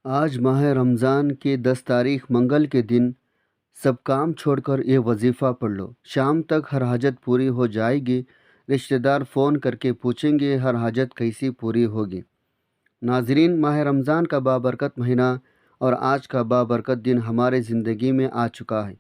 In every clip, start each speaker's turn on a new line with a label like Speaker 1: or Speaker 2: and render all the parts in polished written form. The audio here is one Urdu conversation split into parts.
Speaker 1: آج ماہ رمضان کی 10 تاریخ منگل کے دن سب کام چھوڑ کر یہ وظیفہ پڑھ لو۔ شام تک ہر حاجت پوری ہو جائے گی۔ رشتہ دار فون کر کے پوچھیں گے ہر حاجت کیسی پوری ہوگی۔ ناظرین، ماہ رمضان کا بابرکت مہینہ اور آج کا بابرکت دن ہمارے زندگی میں آ چکا ہے۔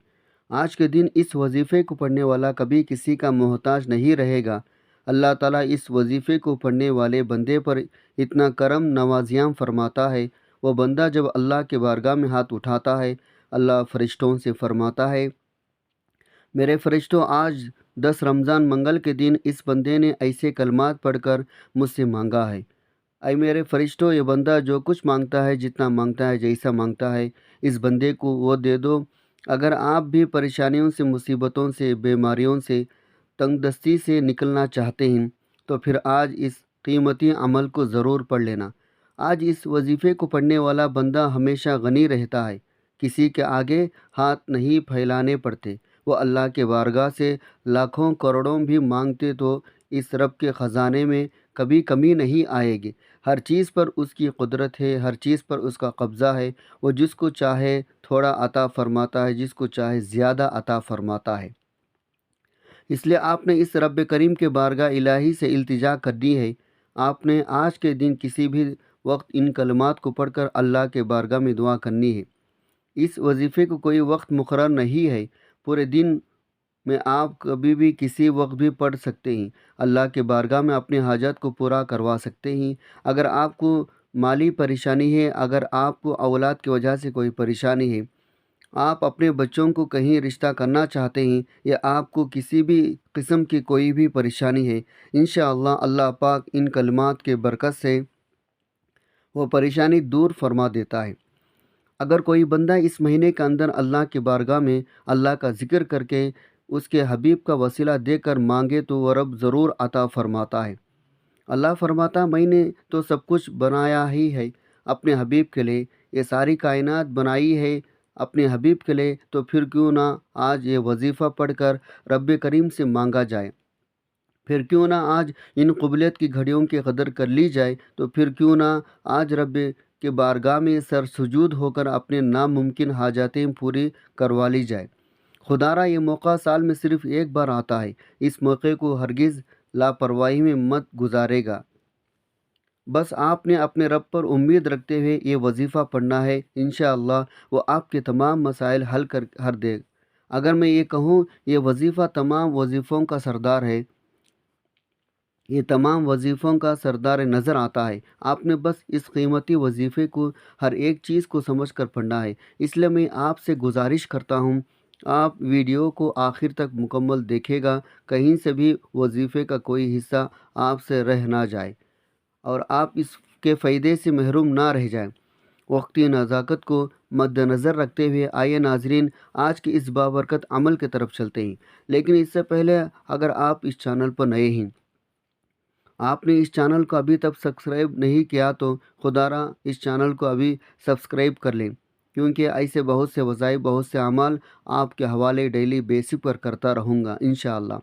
Speaker 1: آج کے دن اس وظیفے کو پڑھنے والا کبھی کسی کا محتاج نہیں رہے گا۔ اللہ تعالیٰ اس وظیفے کو پڑھنے والے بندے پر اتنا کرم نوازیاں فرماتا ہے۔ وہ بندہ جب اللہ کے بارگاہ میں ہاتھ اٹھاتا ہے، اللہ فرشتوں سے فرماتا ہے، میرے فرشتوں، آج 10 رمضان منگل کے دن اس بندے نے ایسے کلمات پڑھ کر مجھ سے مانگا ہے۔ اے میرے فرشتوں، یہ بندہ جو کچھ مانگتا ہے، جتنا مانگتا ہے، جیسا مانگتا ہے، اس بندے کو وہ دے دو۔ اگر آپ بھی پریشانیوں سے، مصیبتوں سے، بیماریوں سے، تنگ دستی سے نکلنا چاہتے ہیں تو پھر آج اس قیمتی عمل کو ضرور پڑھ لینا۔ آج اس وظیفے کو پڑھنے والا بندہ ہمیشہ غنی رہتا ہے۔ کسی کے آگے ہاتھ نہیں پھیلانے پڑتے۔ وہ اللہ کے بارگاہ سے لاکھوں کروڑوں بھی مانگتے تو اس رب کے خزانے میں کبھی کمی نہیں آئے گی۔ ہر چیز پر اس کی قدرت ہے، ہر چیز پر اس کا قبضہ ہے۔ وہ جس کو چاہے تھوڑا عطا فرماتا ہے، جس کو چاہے زیادہ عطا فرماتا ہے۔ اس لیے آپ نے اس رب کریم کے بارگاہ الہی سے التجا کرنی ہے۔ آپ نے آج کے دن کسی بھی وقت ان کلمات کو پڑھ کر اللہ کے بارگاہ میں دعا کرنی ہے۔ اس وظیفے کو کوئی وقت مقرر نہیں ہے۔ پورے دن میں آپ کبھی بھی کسی وقت بھی پڑھ سکتے ہیں۔ اللہ کے بارگاہ میں اپنے حاجات کو پورا کروا سکتے ہیں۔ اگر آپ کو مالی پریشانی ہے، اگر آپ کو اولاد کی وجہ سے کوئی پریشانی ہے، آپ اپنے بچوں کو کہیں رشتہ کرنا چاہتے ہیں، یا آپ کو کسی بھی قسم کی کوئی بھی پریشانی ہے، انشاءاللہ اللہ پاک ان کلمات کے برکت سے وہ پریشانی دور فرما دیتا ہے۔ اگر کوئی بندہ اس مہینے کے اندر اللہ کی بارگاہ میں اللہ کا ذکر کر کے اس کے حبیب کا وسیلہ دے کر مانگے تو وہ رب ضرور عطا فرماتا ہے۔ اللہ فرماتا، میں نے تو سب کچھ بنایا ہی ہے اپنے حبیب کے لیے، یہ ساری کائنات بنائی ہے اپنے حبیب کے لیے، تو پھر کیوں نہ آج یہ وظیفہ پڑھ کر رب کریم سے مانگا جائے۔ پھر کیوں نہ آج ان قبولیت کی گھڑیوں کی قدر کر لی جائے۔ تو پھر کیوں نہ آج رب کے بارگاہ میں سر سجود ہو کر اپنے ناممکن حاجاتیں پوری کروا لی جائے۔ خدا را یہ موقع سال میں صرف ایک بار آتا ہے۔ اس موقع کو ہرگز لاپرواہی میں مت گزارے گا۔ بس آپ نے اپنے رب پر امید رکھتے ہوئے یہ وظیفہ پڑھنا ہے، انشاءاللہ وہ آپ کے تمام مسائل حل کر دے۔ اگر میں یہ کہوں یہ وظیفہ تمام وظیفوں کا سردار ہے، یہ تمام وظیفوں کا سردار نظر آتا ہے، آپ نے بس اس قیمتی وظیفے کو ہر ایک چیز کو سمجھ کر پڑھنا ہے۔ اس لیے میں آپ سے گزارش کرتا ہوں، آپ ویڈیو کو آخر تک مکمل دیکھے گا، کہیں سے بھی وظیفے کا کوئی حصہ آپ سے رہ نہ جائے اور آپ اس کے فائدے سے محروم نہ رہ جائیں۔ وقتی نزاکت کو مد نظر رکھتے ہوئے آئیے ناظرین، آج کی اس بابرکت عمل کی طرف چلتے ہیں۔ لیکن اس سے پہلے اگر آپ اس چینل پر نئے ہیں، آپ نے اس چینل کو ابھی تک سبسکرائب نہیں کیا تو خدا را اس چینل کو ابھی سبسکرائب کر لیں، کیونکہ ایسے بہت سے وظائف، بہت سے اعمال آپ کے حوالے ڈیلی بیسک پر کرتا رہوں گا انشاءاللہ۔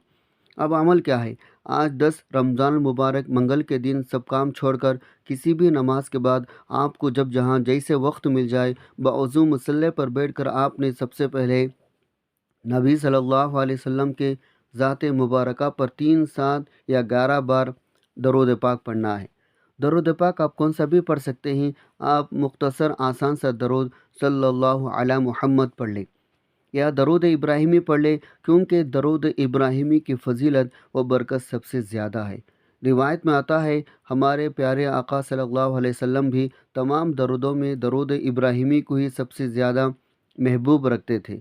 Speaker 1: اب عمل کیا ہے؟ آج 10 رمضان المبارک منگل کے دن سب کام چھوڑ کر کسی بھی نماز کے بعد آپ کو جب جہاں جیسے وقت مل جائے، بوضو مصلی پر بیٹھ کر آپ نے سب سے پہلے نبی صلی اللہ علیہ وسلم کے ذات مبارکہ پر 3، 7 یا 11 بار درود پاک پڑھنا ہے۔ درود پاک آپ کون سا بھی پڑھ سکتے ہیں۔ آپ مختصر آسان سا درود صلی اللہ علی محمد پڑھ لیں یا درود ابراہیمی پڑھ لیں، کیونکہ درود ابراہیمی کی فضیلت و برکت سب سے زیادہ ہے۔ روایت میں آتا ہے ہمارے پیارے آقا صلی اللہ علیہ وسلم بھی تمام درودوں میں درود ابراہیمی کو ہی سب سے زیادہ محبوب رکھتے تھے،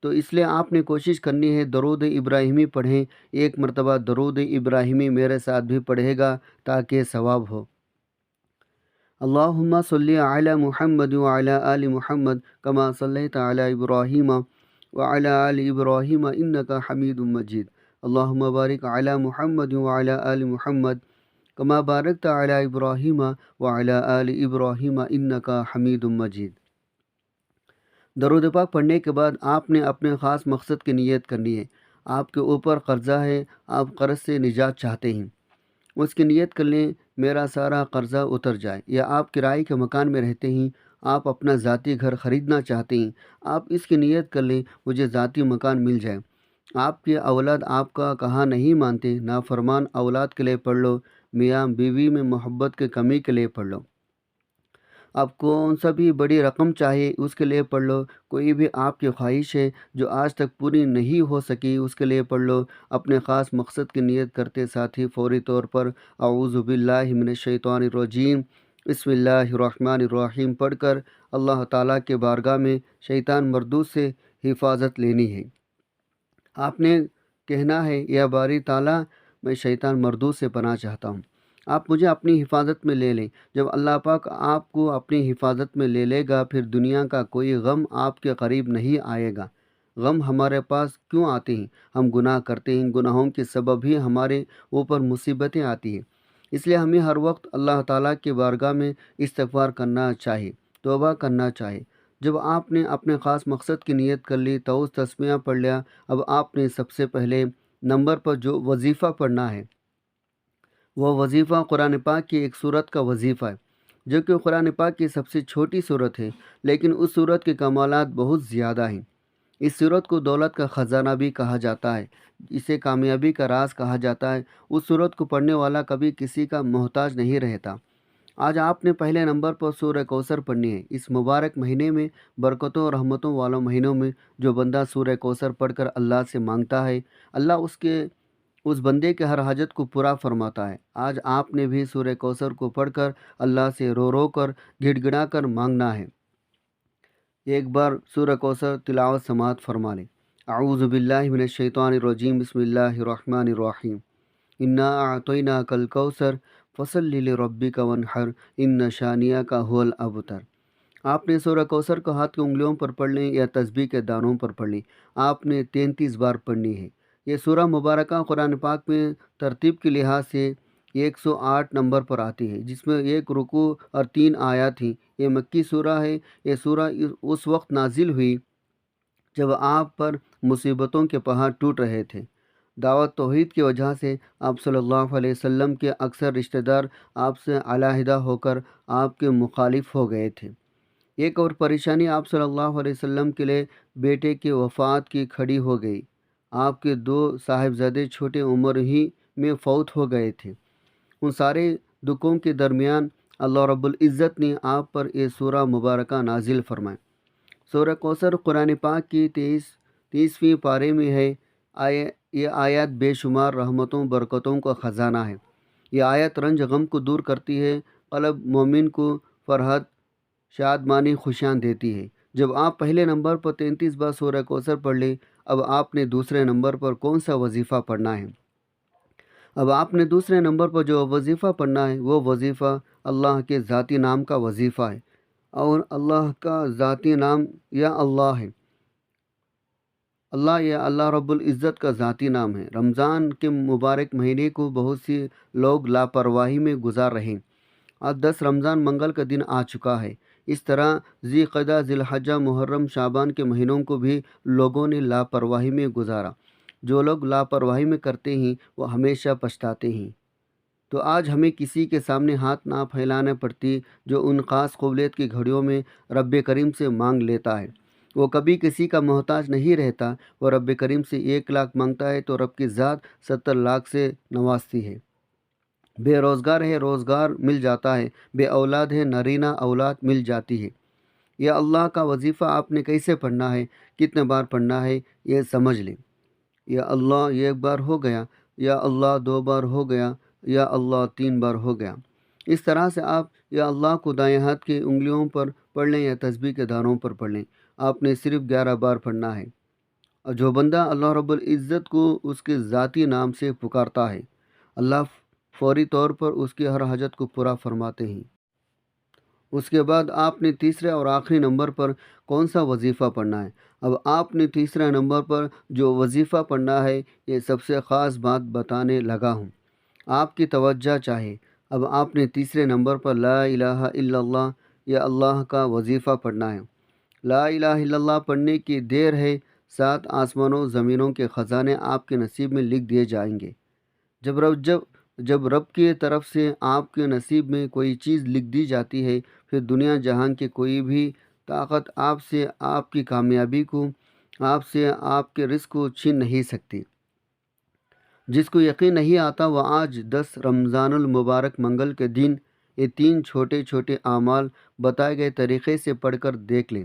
Speaker 1: تو اس لیے آپ نے کوشش کرنی ہے درود ابراہیمی پڑھیں۔ ایک مرتبہ درود ابراہیمی میرے ساتھ بھی پڑھے گا تاکہ ثواب ہو۔ اللہم صلی علی محمد وعلی آل محمد کما صلیت علی ابراہیم وعلی آل ابراہیم انکا حمید مجید۔ اللہم بارک علی محمد وعلی آل محمد کما بارکت علی ابراہیم وعلی آل ابراہیم انکا حمید مجید۔ درود پاک پڑھنے کے بعد آپ نے اپنے خاص مقصد کی نیت کرنی ہے۔ آپ کے اوپر قرضہ ہے، آپ قرض سے نجات چاہتے ہیں، اس کی نیت کر لیں میرا سارا قرضہ اتر جائے۔ یا آپ کرائے کے مکان میں رہتے ہیں، آپ اپنا ذاتی گھر خریدنا چاہتے ہیں، آپ اس کی نیت کر لیں مجھے ذاتی مکان مل جائے۔ آپ کے اولاد آپ کا کہا نہیں مانتے، نافرمان اولاد کے لیے پڑھ لو، میاں بیوی میں محبت کی کمی کے لیے پڑھ لو۔ آپ کون سا بھی بڑی رقم چاہیے اس کے لیے پڑھ لو، کوئی بھی آپ کی خواہش ہے جو آج تک پوری نہیں ہو سکی اس کے لیے پڑھ لو۔ اپنے خاص مقصد کی نیت کرتے ساتھ ہی فوری طور پر اعوذ باللہ من الشیطان الرجیم بسم اللہ الرحمن الرحیم پڑھ کر اللہ تعالیٰ کے بارگاہ میں شیطان مردود سے حفاظت لینی ہے۔ آپ نے کہنا ہے یا باری تعالیٰ میں شیطان مردود سے پناہ چاہتا ہوں، آپ مجھے اپنی حفاظت میں لے لیں۔ جب اللہ پاک آپ کو اپنی حفاظت میں لے لے گا پھر دنیا کا کوئی غم آپ کے قریب نہیں آئے گا۔ غم ہمارے پاس کیوں آتے ہیں؟ ہم گناہ کرتے ہیں، گناہوں کے سبب ہی ہمارے اوپر مصیبتیں آتی ہیں۔ اس لیے ہمیں ہر وقت اللہ تعالیٰ کے بارگاہ میں استغفار کرنا چاہیے، توبہ کرنا چاہیے۔ جب آپ نے اپنے خاص مقصد کی نیت کر لی، تو اس تسمیہ پڑھ لیا، اب آپ نے سب سے پہلے نمبر پر جو وظیفہ پڑھنا ہے وہ وظیفہ قرآن پاک کی ایک سورت کا وظیفہ ہے، جو کہ قرآن پاک کی سب سے چھوٹی سورت ہے، لیکن اس سورت کے کمالات بہت زیادہ ہیں۔ اس سورت کو دولت کا خزانہ بھی کہا جاتا ہے، اسے کامیابی کا راز کہا جاتا ہے۔ اس سورت کو پڑھنے والا کبھی کسی کا محتاج نہیں رہتا۔ آج آپ نے پہلے نمبر پر سورہ کوثر پڑھنی ہے۔ اس مبارک مہینے میں، برکتوں اور رحمتوں والوں مہینوں میں، جو بندہ سورہ کوثر پڑھ کر اللہ سے مانگتا ہے، اللہ اس بندے کے ہر حاجت کو پورا فرماتا ہے۔ آج آپ نے بھی سورہ کوثر کو پڑھ کر اللہ سے رو رو کر گڑ گڑا کر مانگنا ہے۔ ایک بار سورہ کوثر تلاوت سماعت فرما لیں۔ اعوذ باللہ من الشیطان الرجیم بسم اللہ الرحمن الرحیم انا اعطیناک الکوثر فصلی لربک وانحر ان شانیک هو الابتر۔ آپ نے سورہ کوثر کو ہاتھ کی انگلیوں پر پڑھ لیں یا تسبیح کے دانوں پر پڑھ لیں۔ آپ نے 33 بار پڑھنی ہے۔ یہ سورہ مبارکہ قرآن پاک میں ترتیب کے لحاظ سے 108 نمبر پر آتی ہے، جس میں 1 رکوع اور 3 آیات ہیں۔ یہ مکی سورہ ہے۔ یہ سورہ اس وقت نازل ہوئی جب آپ پر مصیبتوں کے پہاڑ ٹوٹ رہے تھے۔ دعوت توحید کی وجہ سے آپ صلی اللہ علیہ وسلم کے اکثر رشتہ دار آپ سے علیحدہ ہو کر آپ کے مخالف ہو گئے تھے۔ ایک اور پریشانی آپ صلی اللہ علیہ وسلم کے لیے بیٹے کی وفات کی کھڑی ہو گئی۔ آپ کے 2 صاحبزادے چھوٹے عمر ہی میں فوت ہو گئے تھے۔ ان سارے دکھوں کے درمیان اللہ رب العزت نے آپ پر یہ سورہ مبارکہ نازل فرمائے۔ سورہ کوثر قرآن پاک کی 30ویں پارے میں ہے۔ یہ آیت بے شمار رحمتوں برکتوں کا خزانہ ہے۔ یہ آیت رنج غم کو دور کرتی ہے، قلب مومن کو فرحت شادمانی خوشیاں دیتی ہے۔ جب آپ پہلے نمبر پر 33 بار سورہ کوثر پڑھ لیں، اب آپ نے دوسرے نمبر پر کون سا وظیفہ پڑھنا ہے؟ اب آپ نے دوسرے نمبر پر جو وظیفہ پڑھنا ہے وہ وظیفہ اللہ کے ذاتی نام کا وظیفہ ہے، اور اللہ کا ذاتی نام یا اللہ ہے۔ اللہ یا اللہ رب العزت کا ذاتی نام ہے۔ رمضان کے مبارک مہینے کو بہت سی لوگ لاپرواہی میں گزار رہے ہیں۔ آج 10 رمضان منگل کا دن آ چکا ہے۔ اس طرح ذی القعدہ، ذی الحجہ، محرم، شعبان کے مہینوں کو بھی لوگوں نے لاپرواہی میں گزارا۔ جو لوگ لاپرواہی میں کرتے ہیں وہ ہمیشہ پچھتاتے ہیں۔ تو آج ہمیں کسی کے سامنے ہاتھ نہ پھیلانا پڑتی جو ان خاص قبولیت کی گھڑیوں میں رب کریم سے مانگ لیتا ہے۔ وہ کبھی کسی کا محتاج نہیں رہتا۔ وہ رب کریم سے 1 لاکھ مانگتا ہے تو رب کی ذات 70 لاکھ سے نوازتی ہے۔ بے روزگار ہے، روزگار مل جاتا ہے۔ بے اولاد ہے، نرینہ اولاد مل جاتی ہے۔ یہ اللہ کا وظیفہ آپ نے کیسے پڑھنا ہے، کتنے بار پڑھنا ہے، یہ سمجھ لیں۔ یا اللہ 1 بار ہو گیا، یا اللہ 2 بار ہو گیا، یا اللہ 3 بار ہو گیا۔ اس طرح سے آپ یا اللہ کو دائیں ہاتھ کی انگلیوں پر پڑھ لیں یا تسبیح کے دانوں پر پڑھ لیں۔ آپ نے صرف 11 بار پڑھنا ہے۔ اور جو بندہ اللہ رب العزت کو اس کے ذاتی نام سے پکارتا ہے، اللہ فوری طور پر اس کی ہر حاجت کو پورا فرماتے ہیں۔ اس کے بعد آپ نے تیسرے اور آخری نمبر پر کون سا وظیفہ پڑھنا ہے؟ اب آپ نے تیسرے نمبر پر جو وظیفہ پڑھنا ہے، یہ سب سے خاص بات بتانے لگا ہوں، آپ کی توجہ چاہیے۔ اب آپ نے تیسرے نمبر پر لا الہ الا اللہ یا اللہ کا وظیفہ پڑھنا ہے۔ لا الہ الا اللہ پڑھنے کی دیر ہے، 7 آسمانوں زمینوں کے خزانے آپ کے نصیب میں لکھ دیے جائیں گے۔ جب رب کی طرف سے آپ کے نصیب میں کوئی چیز لکھ دی جاتی ہے، پھر دنیا جہاں کی کوئی بھی طاقت آپ سے آپ کی کامیابی کو، آپ سے آپ کے رزق کو چھین نہیں سکتی۔ جس کو یقین نہیں آتا وہ آج 10 رمضان المبارک منگل کے دن یہ 3 چھوٹے چھوٹے اعمال بتائے گئے طریقے سے پڑھ کر دیکھ لیں،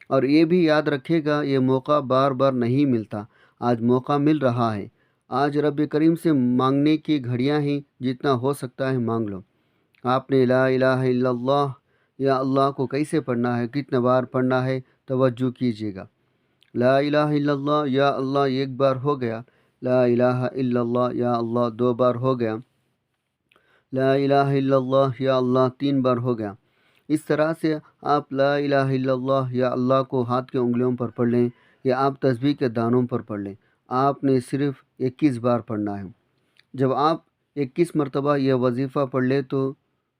Speaker 1: اور یہ بھی یاد رکھے گا یہ موقع بار بار نہیں ملتا، آج موقع مل رہا ہے۔ آج رب کریم سے مانگنے کی گھڑیاں ہیں، جتنا ہو سکتا ہے مانگ لو۔ آپ نے لا الہ الا اللہ یا اللہ کو کیسے پڑھنا ہے، کتنے بار پڑھنا ہے، توجہ کیجیے گا۔ لا الہ الا اللہ یا اللہ ایک بار ہو گیا، لا الہ الا اللہ یا اللہ 2 بار ہو گیا، لا الہ الا اللہ یا اللہ 3 بار ہو گیا۔ اس طرح سے آپ لا الہ الا اللہ یا اللہ کو ہاتھ کی انگلیوں پر پڑھ لیں یا آپ تسبیح کے دانوں پر پڑھ لیں۔ آپ نے صرف 21 بار پڑھنا ہے۔ جب آپ 21 مرتبہ یہ وظیفہ پڑھ لیں تو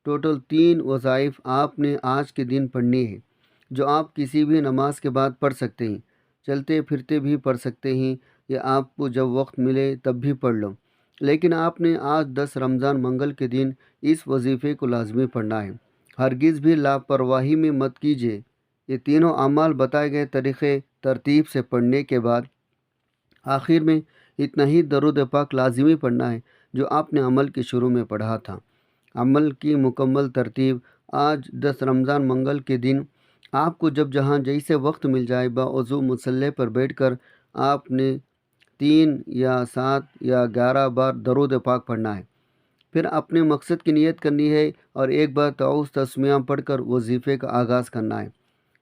Speaker 1: ٹوٹل 3 وظائف آپ نے آج کے دن پڑھنی ہے، جو آپ کسی بھی نماز کے بعد پڑھ سکتے ہیں، چلتے پھرتے بھی پڑھ سکتے ہیں، یا آپ کو جب وقت ملے تب بھی پڑھ لو، لیکن آپ نے آج 10 رمضان منگل کے دن اس وظیفے کو لازمی پڑھنا ہے۔ ہرگز بھی لاپرواہی میں مت کیجیے۔ یہ تینوں اعمال بتائے گئے طریقے ترتیب سے پڑھنے کے بعد آخر میں اتنا ہی درود پاک لازمی پڑھنا ہے جو آپ نے عمل کے شروع میں پڑھا تھا۔ عمل کی مکمل ترتیب: آج 10 رمضان منگل کے دن آپ کو جب جہاں جیسے وقت مل جائے باوضو مصلی پر بیٹھ کر آپ نے 3 یا 7 یا 11 بار درود پاک پڑھنا ہے۔ پھر اپنے مقصد کی نیت کرنی ہے اور ایک بار تعوذ تسمیہ پڑھ کر وظیفے کا آغاز کرنا ہے۔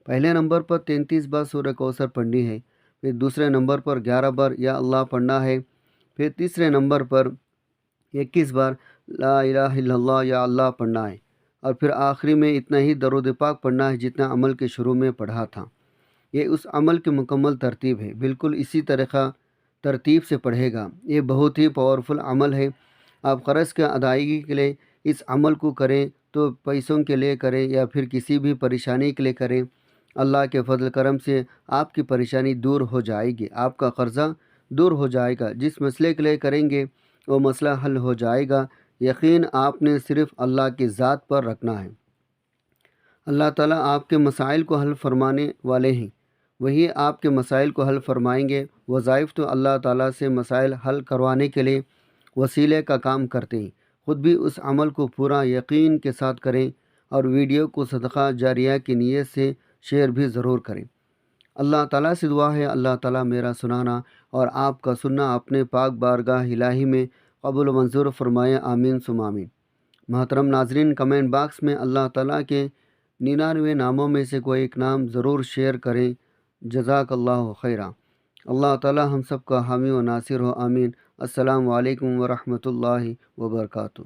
Speaker 1: پہلے نمبر پر 33 بار سورہ کوثر پڑھنی ہے، پھر دوسرے نمبر پر 11 بار یا اللہ پڑھنا ہے، پھر تیسرے نمبر پر 21 بار لا الہ الا اللہ یا اللہ پڑھنا ہے، اور پھر آخری میں اتنا ہی درود پاک پڑھنا ہے جتنا عمل کے شروع میں پڑھا تھا۔ یہ اس عمل کی مکمل ترتیب ہے، بالکل اسی طریقہ ترتیب سے پڑھے گا۔ یہ بہت ہی پاورفل عمل ہے۔ آپ قرض کے ادائیگی کے لیے اس عمل کو کریں تو پیسوں کے لیے کریں یا پھر کسی بھی پریشانی کے لیے کریں، اللہ کے فضل کرم سے آپ کی پریشانی دور ہو جائے گی، آپ کا قرضہ دور ہو جائے گا۔ جس مسئلے کے لیے کریں گے وہ مسئلہ حل ہو جائے گا۔ یقین آپ نے صرف اللہ کی ذات پر رکھنا ہے۔ اللہ تعالیٰ آپ کے مسائل کو حل فرمانے والے ہیں، وہی آپ کے مسائل کو حل فرمائیں گے۔ وظائف تو اللہ تعالیٰ سے مسائل حل کروانے کے لیے وسیلے کا کام کرتے ہیں۔ خود بھی اس عمل کو پورا یقین کے ساتھ کریں اور ویڈیو کو صدقہ جاریہ کی نیت سے شیئر بھی ضرور کریں۔ اللہ تعالیٰ سے دعا ہے اللہ تعالیٰ میرا سنانا اور آپ کا سننا اپنے پاک بارگاہ الہی میں قبول و منظور فرمائے، آمین ثم آمین۔ محترم ناظرین، کمنٹ باکس میں اللہ تعالیٰ کے 99 ناموں میں سے کوئی ایک نام ضرور شیئر کریں۔ جزاک اللہ خیرہ۔ اللہ تعالیٰ ہم سب کا حامی و ناصر ہو، آمین۔ السلام علیکم ورحمۃ اللہ وبرکاتہ۔